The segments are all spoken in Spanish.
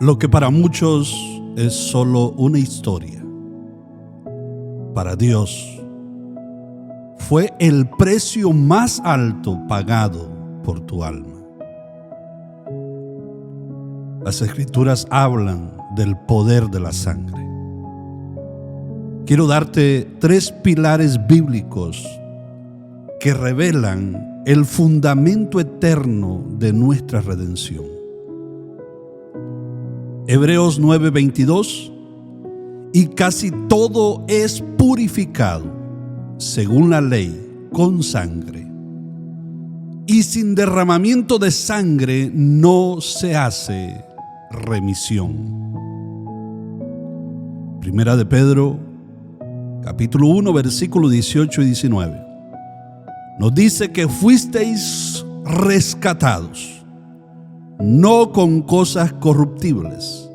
Lo que para muchos es solo una historia, para Dios fue el precio más alto pagado por tu alma. Las Escrituras hablan del poder de la sangre. Quiero darte 3 pilares bíblicos que revelan el fundamento eterno de nuestra redención. Hebreos 9:22: y casi todo es purificado según la ley con sangre, y sin derramamiento de sangre no se hace remisión. Primera de Pedro, capítulo 1, versículo 18 y 19, nos dice que fuisteis rescatados, no con cosas corruptibles,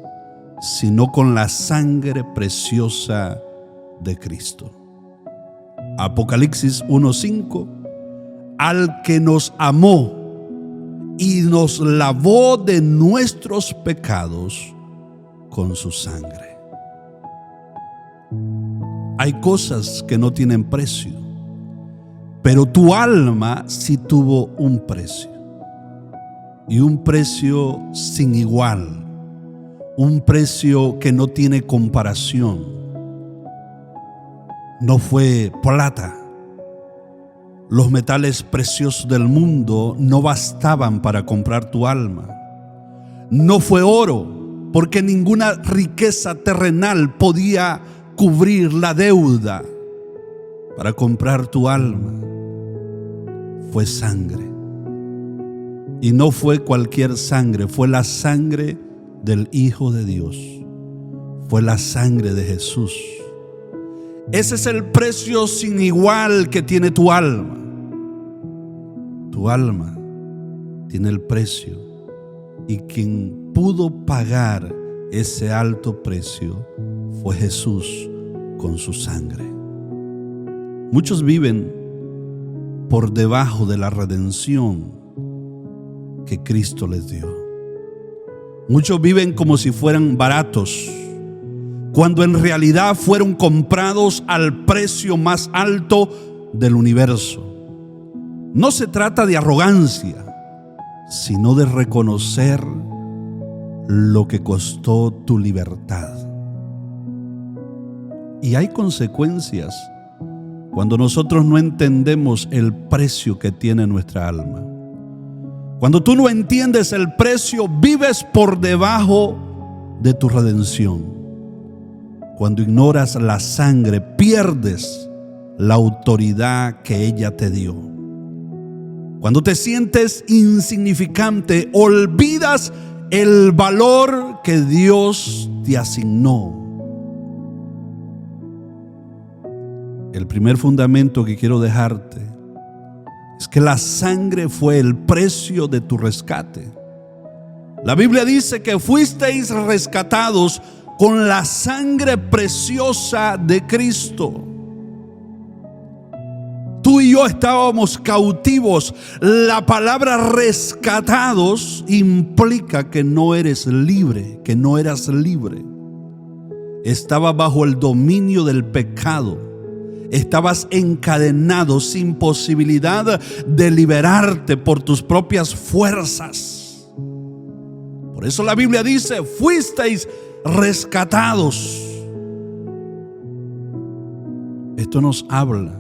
sino con la sangre preciosa de Cristo. Apocalipsis 1:5: al que nos amó y nos lavó de nuestros pecados con su sangre. Hay cosas que no tienen precio, pero tu alma sí tuvo un precio, y un precio sin igual, un precio que no tiene comparación. No fue plata. Los metales preciosos del mundo no bastaban para comprar tu alma. No fue oro, porque ninguna riqueza terrenal podía cubrir la deuda para comprar tu alma. Fue sangre. Y no fue cualquier sangre, fue la sangre del Hijo de Dios. Fue la sangre de Jesús. Ese es el precio sin igual que tiene tu alma. Tu alma tiene el precio, y quien pudo pagar ese alto precio fue Jesús con su sangre. Muchos viven por debajo de la redención que Cristo les dio. Muchos viven como si fueran baratos, cuando en realidad fueron comprados al precio más alto del universo. No se trata de arrogancia, sino de reconocer lo que costó tu libertad. Y hay consecuencias cuando nosotros no entendemos el precio que tiene nuestra alma. Cuando tú no entiendes el precio, vives por debajo de tu redención. Cuando ignoras la sangre, pierdes la autoridad que ella te dio. Cuando te sientes insignificante, olvidas el valor que Dios te asignó. El primer fundamento que quiero dejarte es que la sangre fue el precio de tu rescate. La Biblia dice que fuisteis rescatados con la sangre preciosa de Cristo. Tú y yo estábamos cautivos. La palabra rescatados implica que no eres libre, que no eras libre. Estabas bajo el dominio del pecado. Estabas encadenado sin posibilidad de liberarte por tus propias fuerzas. Por eso la Biblia dice: fuisteis rescatados. Esto nos habla.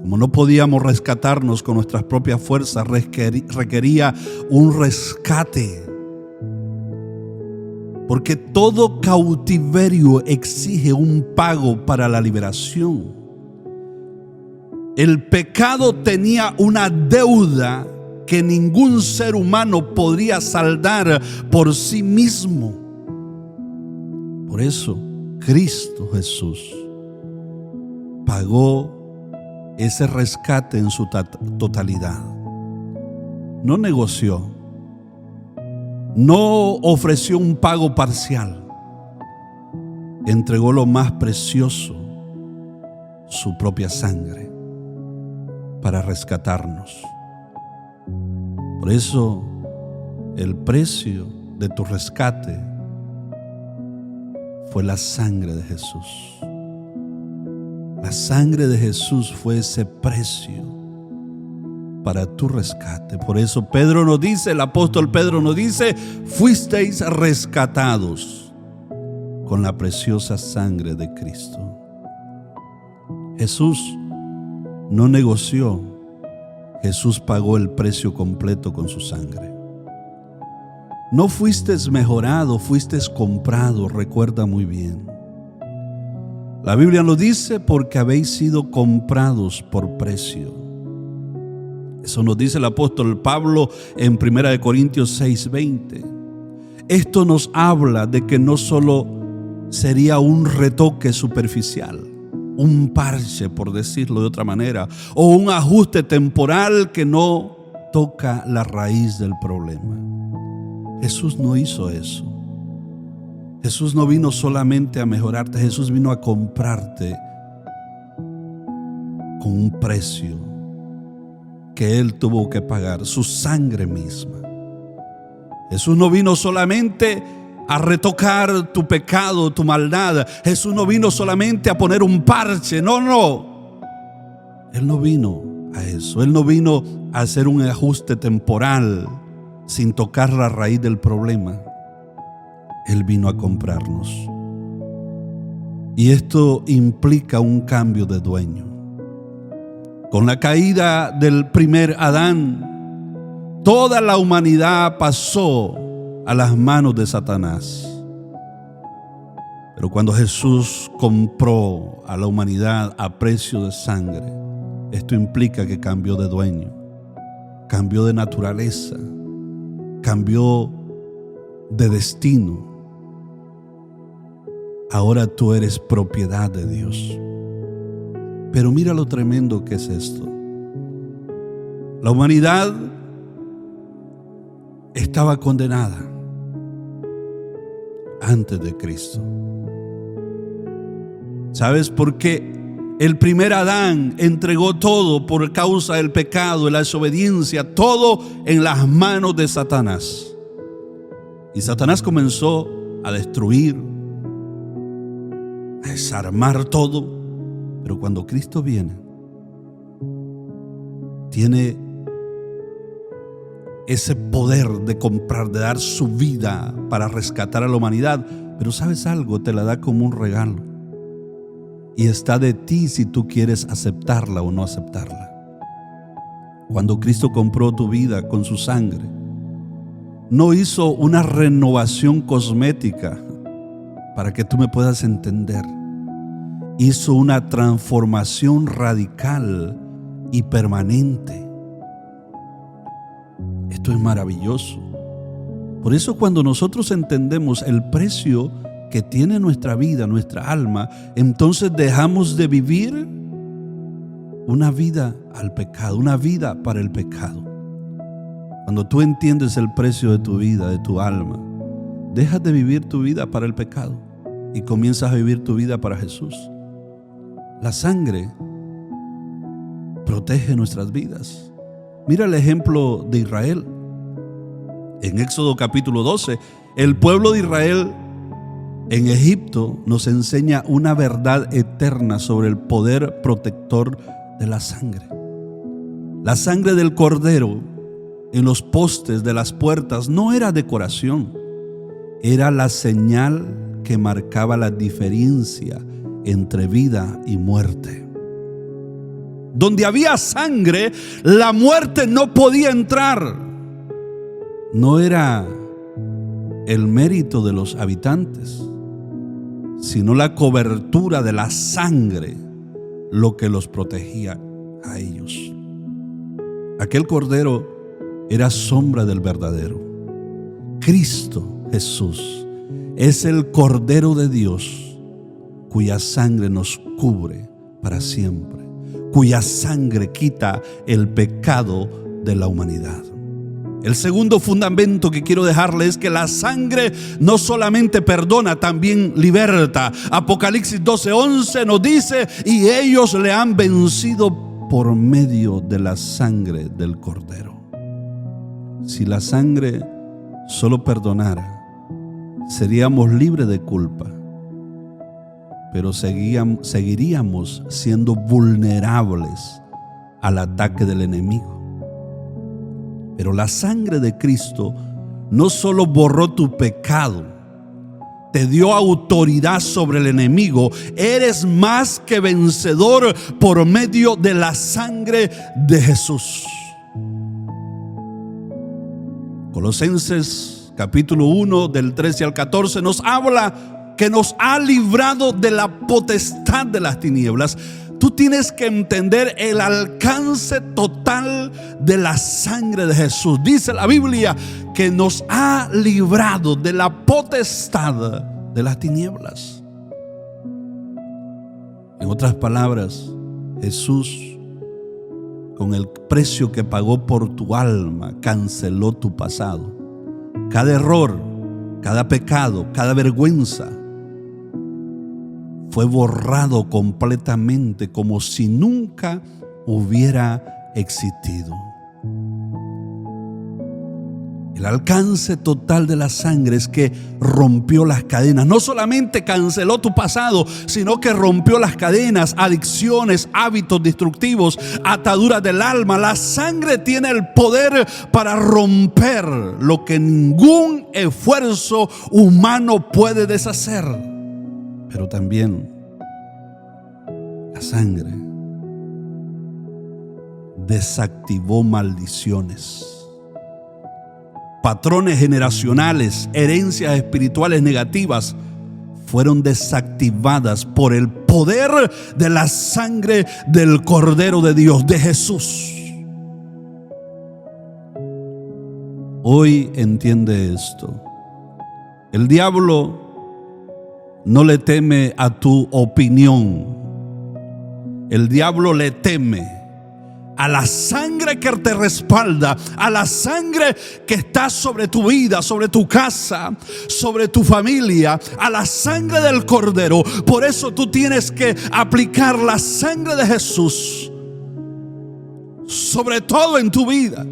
Como no podíamos rescatarnos con nuestras propias fuerzas, requería un rescate. Porque todo cautiverio exige un pago para la liberación. El pecado tenía una deuda que ningún ser humano podría saldar por sí mismo. Por eso Cristo Jesús pagó ese rescate en su totalidad. No negoció, no ofreció un pago parcial. Entregó lo más precioso, su propia sangre, para rescatarnos. Por eso el precio de tu rescate fue la sangre de Jesús. La sangre de Jesús fue ese precio para tu rescate. Por eso Pedro nos dice, el apóstol Pedro nos dice, fuisteis rescatados con la preciosa sangre de Cristo. Jesús no negoció, Jesús pagó el precio completo con su sangre. No fuiste mejorado, fuiste comprado, recuerda muy bien. La Biblia lo dice, porque habéis sido comprados por precio. Eso nos dice el apóstol Pablo en 1 Corintios 6:20. Esto nos habla de que no solo sería un retoque superficial, un parche, por decirlo de otra manera, o un ajuste temporal que no toca la raíz del problema. Jesús no hizo eso. Jesús no vino solamente a mejorarte, Jesús vino a comprarte con un precio que Él tuvo que pagar, su sangre misma. Jesús no vino solamente a retocar tu pecado, tu maldad. Jesús no vino solamente a poner un parche, no. Él no vino a eso. Él no vino a hacer un ajuste temporal sin tocar la raíz del problema. Él vino a comprarnos. Y esto implica un cambio de dueño. Con la caída del primer Adán, toda la humanidad pasó a las manos de Satanás. Pero cuando Jesús compró a la humanidad a precio de sangre, esto implica que cambió de dueño, cambió de naturaleza, cambió de destino. Ahora tú eres propiedad de Dios. Pero mira lo tremendo que es esto. La humanidad estaba condenada antes de Cristo. ¿Sabes por qué? El primer Adán entregó todo por causa del pecado, de la desobediencia, todo en las manos de Satanás. Y Satanás comenzó a destruir, a desarmar todo. Pero cuando Cristo viene, tiene ese poder de comprar, de dar su vida para rescatar a la humanidad. Pero ¿sabes algo? Te la da como un regalo. Y está de ti si tú quieres aceptarla o no aceptarla. Cuando Cristo compró tu vida con su sangre, no hizo una renovación cosmética para que tú me puedas entender. Hizo una transformación radical y permanente. Esto es maravilloso. Por eso cuando nosotros entendemos el precio que tiene nuestra vida, nuestra alma, entonces dejamos de vivir una vida al pecado, una vida para el pecado. Cuando tú entiendes el precio de tu vida, de tu alma, dejas de vivir tu vida para el pecado y comienzas a vivir tu vida para Jesús. La sangre protege nuestras vidas. Mira el ejemplo de Israel. En Éxodo capítulo 12, el pueblo de Israel en Egipto nos enseña una verdad eterna sobre el poder protector de la sangre. La sangre del cordero en los postes de las puertas no era decoración, era la señal que marcaba la diferencia entre vida y muerte. Donde había sangre, la muerte no podía entrar. No era el mérito de los habitantes, sino la cobertura de la sangre lo que los protegía a ellos. Aquel cordero era sombra del verdadero. Cristo Jesús es el Cordero de Dios, cuya sangre nos cubre para siempre, cuya sangre quita el pecado de la humanidad. El segundo fundamento que quiero dejarle es que la sangre no solamente perdona, también liberta. Apocalipsis 12:11 nos dice: y ellos le han vencido por medio de la sangre del Cordero. Si la sangre solo perdonara, seríamos libres de culpa, pero seguiríamos siendo vulnerables al ataque del enemigo. Pero la sangre de Cristo no solo borró tu pecado, te dio autoridad sobre el enemigo. Eres más que vencedor por medio de la sangre de Jesús. Colosenses capítulo 1 del 13 al 14 nos habla que nos ha librado de la potestad de las tinieblas. Tú tienes que entender el alcance total de la sangre de Jesús. Dice la Biblia que nos ha librado de la potestad de las tinieblas. En otras palabras, Jesús, con el precio que pagó por tu alma, canceló tu pasado. Cada error, cada pecado, cada vergüenza fue borrado completamente, como si nunca hubiera existido. El alcance total de la sangre es que rompió las cadenas. No solamente canceló tu pasado, sino que rompió las cadenas, adicciones, hábitos destructivos, ataduras del alma. La sangre tiene el poder para romper lo que ningún esfuerzo humano puede deshacer. Pero también la sangre desactivó maldiciones, patrones generacionales, herencias espirituales negativas fueron desactivadas por el poder de la sangre del Cordero de Dios, de Jesús. Hoy entiende esto. El diablo no le teme a tu opinión. El diablo le teme a la sangre que te respalda, a la sangre que está sobre tu vida, sobre tu casa, sobre tu familia, a la sangre del Cordero. Por eso tú tienes que aplicar la sangre de Jesús sobre todo en tu vida.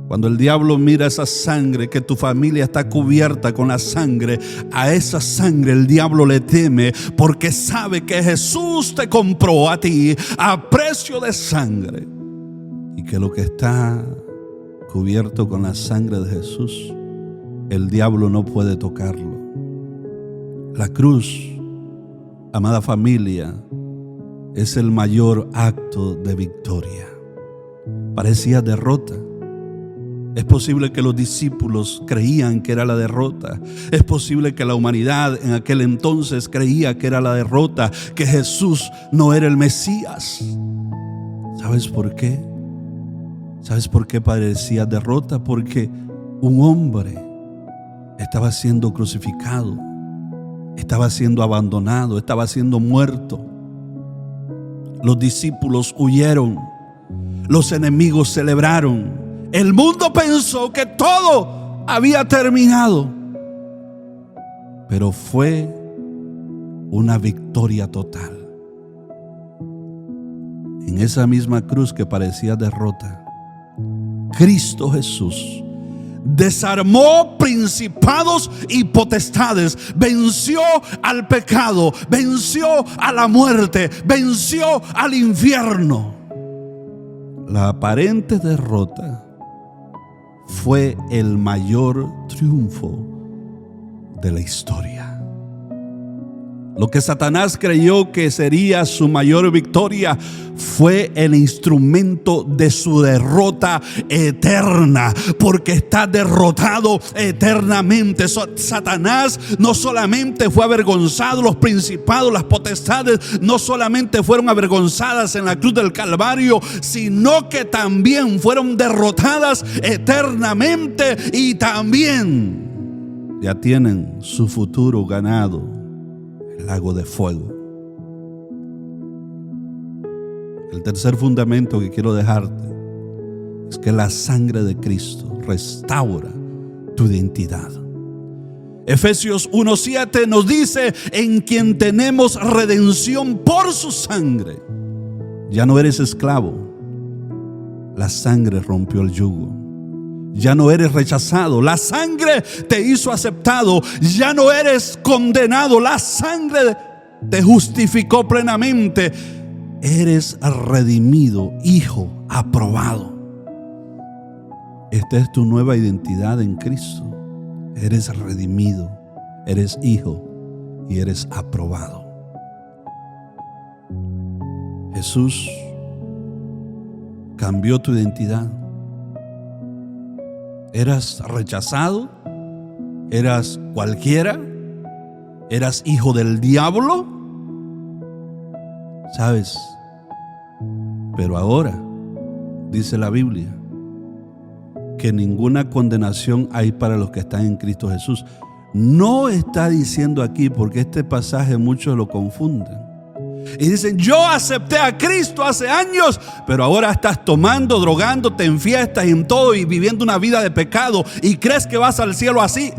Cuando el diablo mira esa sangre, que tu familia está cubierta con la sangre, a esa sangre el diablo le teme, porque sabe que Jesús te compró a ti a precio de sangre, y que lo que está cubierto con la sangre de Jesús, el diablo no puede tocarlo. La cruz, amada familia, es el mayor acto de victoria. Parecía derrota. Es posible que los discípulos creían que era la derrota. Es posible que la humanidad en aquel entonces creía que era la derrota, que Jesús no era el Mesías. ¿Sabes por qué? ¿Sabes por qué parecía derrota? Porque un hombre estaba siendo crucificado, estaba siendo abandonado, estaba siendo muerto. Los discípulos huyeron, los enemigos celebraron. El mundo pensó que todo había terminado, pero fue una victoria total. En esa misma cruz que parecía derrota, Cristo Jesús desarmó principados y potestades, venció al pecado, venció a la muerte, venció al infierno. La aparente derrota fue el mayor triunfo de la historia. Lo que Satanás creyó que sería su mayor victoria fue el instrumento de su derrota eterna, porque está derrotado eternamente. Satanás no solamente fue avergonzado, los principados, las potestades no solamente fueron avergonzadas en la cruz del Calvario, sino que también fueron derrotadas eternamente, y también ya tienen su futuro ganado, el lago de fuego. El tercer fundamento que quiero dejarte es que la sangre de Cristo restaura tu identidad. Efesios 1:7 nos dice: en quien tenemos redención por su sangre. Ya no eres esclavo. La sangre rompió el yugo. Ya no eres rechazado. La sangre te hizo aceptado. Ya no eres condenado. La sangre te justificó plenamente. Eres redimido, hijo, aprobado. Esta es tu nueva identidad en Cristo. Eres redimido, eres hijo y eres aprobado. Jesús cambió tu identidad. ¿Eras rechazado? ¿Eras cualquiera? ¿Eras hijo del diablo? ¿Sabes? Pero ahora dice la Biblia que ninguna condenación hay para los que están en Cristo Jesús. No está diciendo aquí, porque este pasaje muchos lo confunden y dicen: yo acepté a Cristo hace años, pero ahora estás tomando, drogándote en fiestas y en todo y viviendo una vida de pecado y crees que vas al cielo así.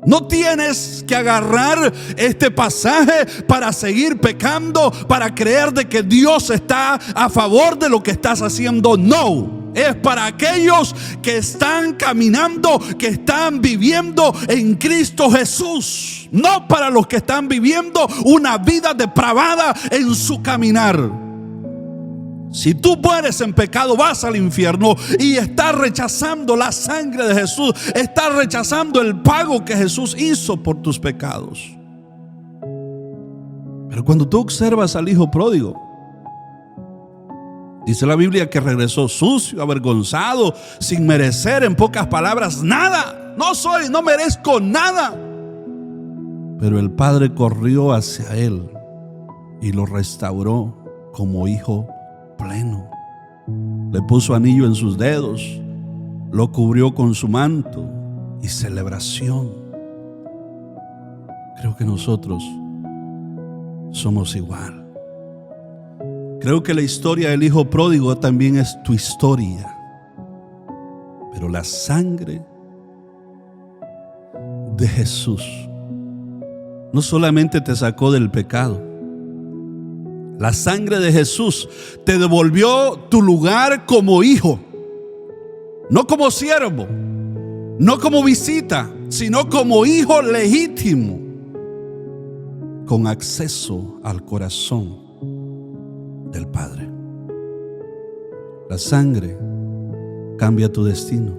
No tienes que agarrar este pasaje para seguir pecando, para creer de que Dios está a favor de lo que estás haciendo. No, es para aquellos que están caminando, que están viviendo en Cristo Jesús. No para los que están viviendo una vida depravada en su caminar. Si tú mueres en pecado, vas al infierno y estás rechazando la sangre de Jesús. Estás rechazando el pago que Jesús hizo por tus pecados. Pero cuando tú observas al hijo pródigo, dice la Biblia que regresó sucio, avergonzado, sin merecer, en pocas palabras, nada. No merezco nada. Pero el padre corrió hacia él y lo restauró como hijo pleno. Le puso anillo en sus dedos, lo cubrió con su manto y celebración. Creo que nosotros somos igual. Creo que la historia del hijo pródigo también es tu historia. Pero la sangre de Jesús no solamente te sacó del pecado. La sangre de Jesús te devolvió tu lugar como hijo, no como siervo, no como visita, sino como hijo legítimo, con acceso al corazón del Padre. La sangre cambia tu destino.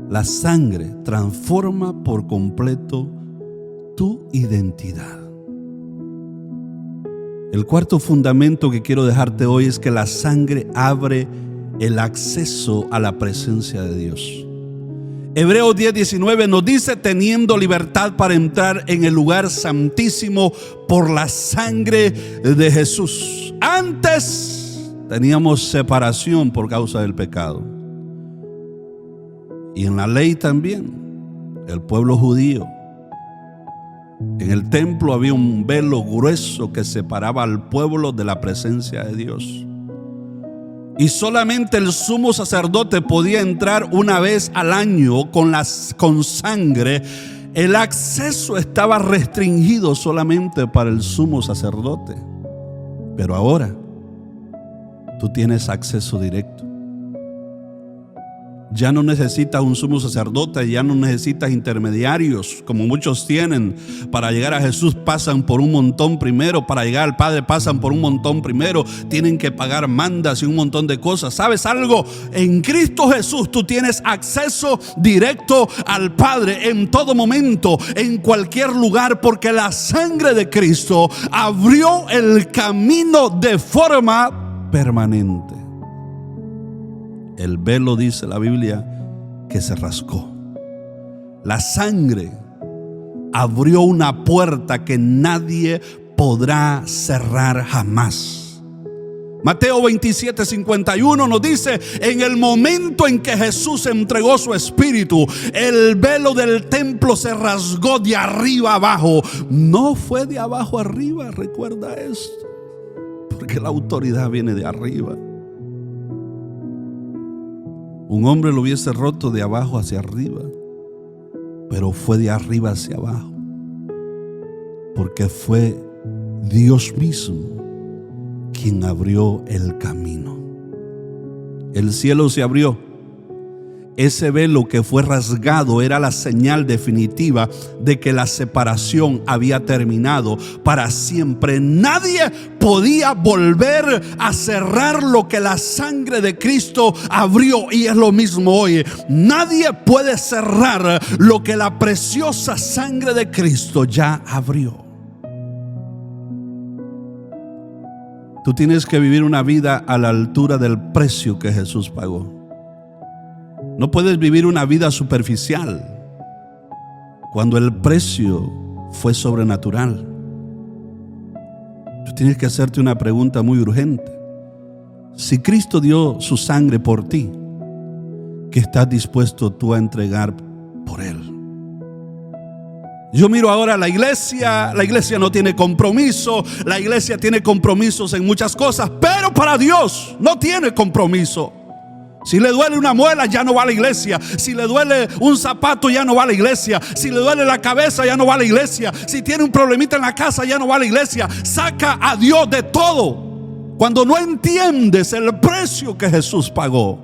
La sangre transforma por completo tu identidad. El cuarto fundamento que quiero dejarte hoy es que la sangre abre el acceso a la presencia de Dios. Hebreos 10:19 nos dice: teniendo libertad para entrar en el lugar santísimo por la sangre de Jesús. Antes teníamos separación por causa del pecado. Y en la ley también, el pueblo judío, en el templo había un velo grueso que separaba al pueblo de la presencia de Dios. Y solamente el sumo sacerdote podía entrar una vez al año con sangre. El acceso estaba restringido solamente para el sumo sacerdote. Pero ahora tú tienes acceso directo. Ya no necesitas un sumo sacerdote, ya no necesitas intermediarios como muchos tienen. Para llegar a Jesús pasan por un montón primero, para llegar al Padre pasan por un montón primero, tienen que pagar mandas y un montón de cosas. ¿Sabes algo? En Cristo Jesús tú tienes acceso directo al Padre en todo momento, en cualquier lugar, porque la sangre de Cristo abrió el camino de forma permanente. El velo, dice la Biblia, que se rascó. La sangre abrió una puerta que nadie podrá cerrar jamás. Mateo 27:51 nos dice: en el momento en que Jesús entregó su espíritu, el velo del templo se rasgó de arriba abajo. No fue de abajo arriba, recuerda esto, porque la autoridad viene de arriba. Un hombre lo hubiese roto de abajo hacia arriba, pero fue de arriba hacia abajo, porque fue Dios mismo quien abrió el camino. El cielo se abrió. Ese velo que fue rasgado era la señal definitiva de que la separación había terminado para siempre. Nadie podía volver a cerrar lo que la sangre de Cristo abrió, y es lo mismo hoy. Nadie puede cerrar lo que la preciosa sangre de Cristo ya abrió. Tú tienes que vivir una vida a la altura del precio que Jesús pagó. No puedes vivir una vida superficial cuando el precio fue sobrenatural. Tú tienes que hacerte una pregunta muy urgente. Si Cristo dio su sangre por ti, ¿qué estás dispuesto tú a entregar por Él? Yo miro ahora la iglesia no tiene compromiso, la iglesia tiene compromisos en muchas cosas, pero para Dios no tiene compromiso. Si le duele una muela, ya no va a la iglesia. Si le duele un zapato, ya no va a la iglesia. Si le duele la cabeza, ya no va a la iglesia. Si tiene un problemita en la casa, ya no va a la iglesia. Saca a Dios de todo cuando no entiendes el precio que Jesús pagó.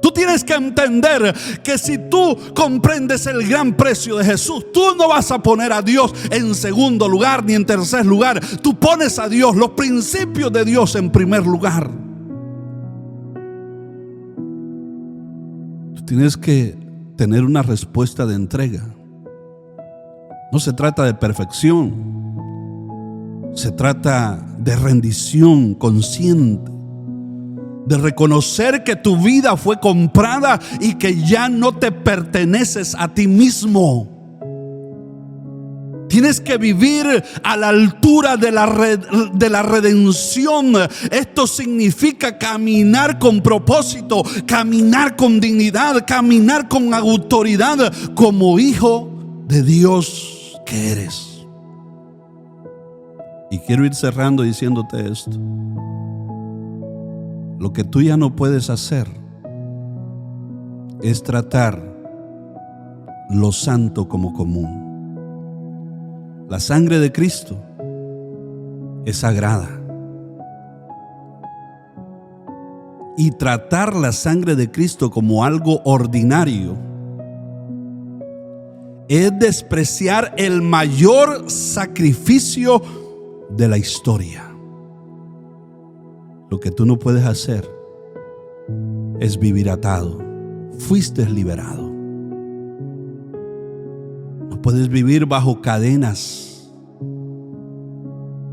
Tú tienes que entender que si tú comprendes el gran precio de Jesús, tú no vas a poner a Dios en segundo lugar ni en tercer lugar. Tú pones a Dios, los principios de Dios, en primer lugar. Tienes que tener una respuesta de entrega. No se trata de perfección, se trata de rendición consciente, de reconocer que tu vida fue comprada y que ya no te perteneces a ti mismo. Tienes que vivir a la altura de la redención. Esto significa caminar con propósito, caminar con dignidad, caminar con autoridad como hijo de Dios que eres. Y quiero ir cerrando diciéndote esto. Lo que tú ya no puedes hacer es tratar lo santo como común. La sangre de Cristo es sagrada. Y tratar la sangre de Cristo como algo ordinario es despreciar el mayor sacrificio de la historia. Lo que tú no puedes hacer es vivir atado. Fuiste liberado. No puedes vivir bajo cadenas,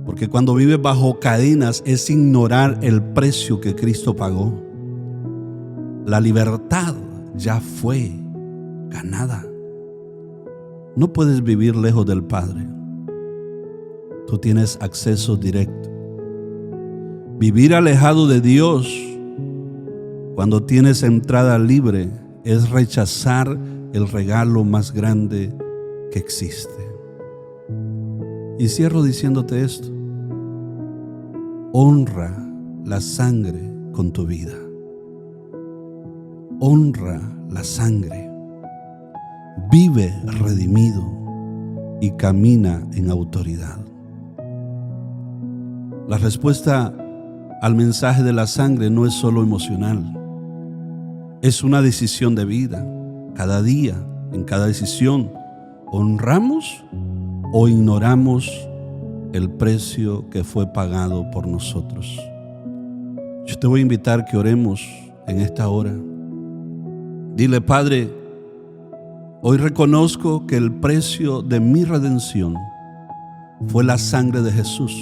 porque cuando vives bajo cadenas es ignorar el precio que Cristo pagó. La libertad ya fue ganada. No puedes vivir lejos del Padre. Tú tienes acceso directo. Vivir alejado de Dios cuando tienes entrada libre es rechazar el regalo más grande que existe. Y cierro diciéndote esto: honra la sangre con tu vida. Honra la sangre. Vive redimido y camina en autoridad. La respuesta al mensaje de la sangre no es solo emocional, es una decisión de vida. Cada día, en cada decisión, ¿honramos o ignoramos el precio que fue pagado por nosotros? Yo te voy a invitar que oremos en esta hora. Dile: Padre, hoy reconozco que el precio de mi redención fue la sangre de Jesús.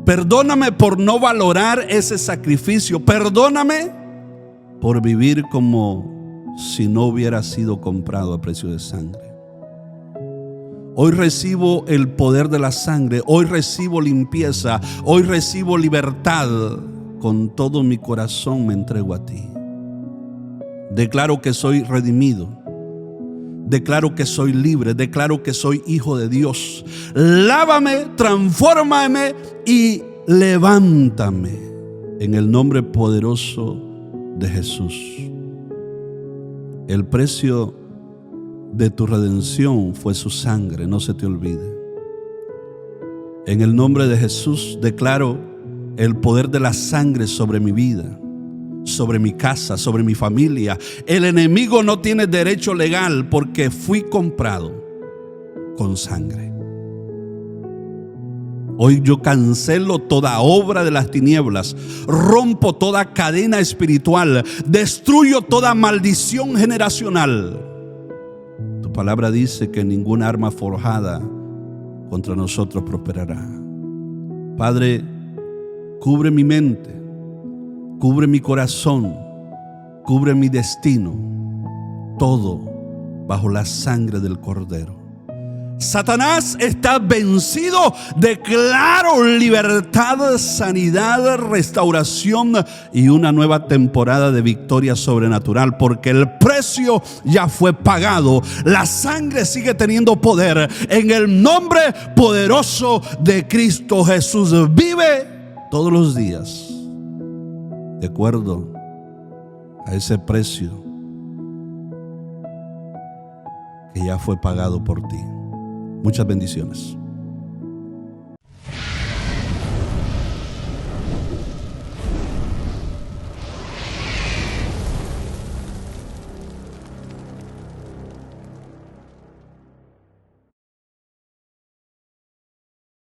Perdóname por no valorar ese sacrificio. Perdóname por vivir como si no hubiera sido comprado a precio de sangre. Hoy recibo el poder de la sangre. Hoy recibo limpieza. Hoy recibo libertad. Con todo mi corazón me entrego a ti. Declaro que soy redimido. Declaro que soy libre. Declaro que soy hijo de Dios. Lávame, transfórmame y levántame en el nombre poderoso de Jesús. El precio de tu redención fue su sangre, no se te olvide. En el nombre de Jesús declaro el poder de la sangre sobre mi vida, sobre mi casa, sobre mi familia. El enemigo no tiene derecho legal porque fui comprado con sangre. Hoy yo cancelo toda obra de las tinieblas, rompo toda cadena espiritual, destruyo toda maldición generacional. Tu palabra dice que ninguna arma forjada contra nosotros prosperará. Padre, cubre mi mente, cubre mi corazón, cubre mi destino, todo bajo la sangre del Cordero. Satanás está vencido. Declaro libertad, sanidad, restauración y una nueva temporada de victoria sobrenatural, porque el precio ya fue pagado. La sangre sigue teniendo poder. En el nombre poderoso de Cristo Jesús, vive todos los días de acuerdo a ese precio que ya fue pagado por ti. Muchas bendiciones.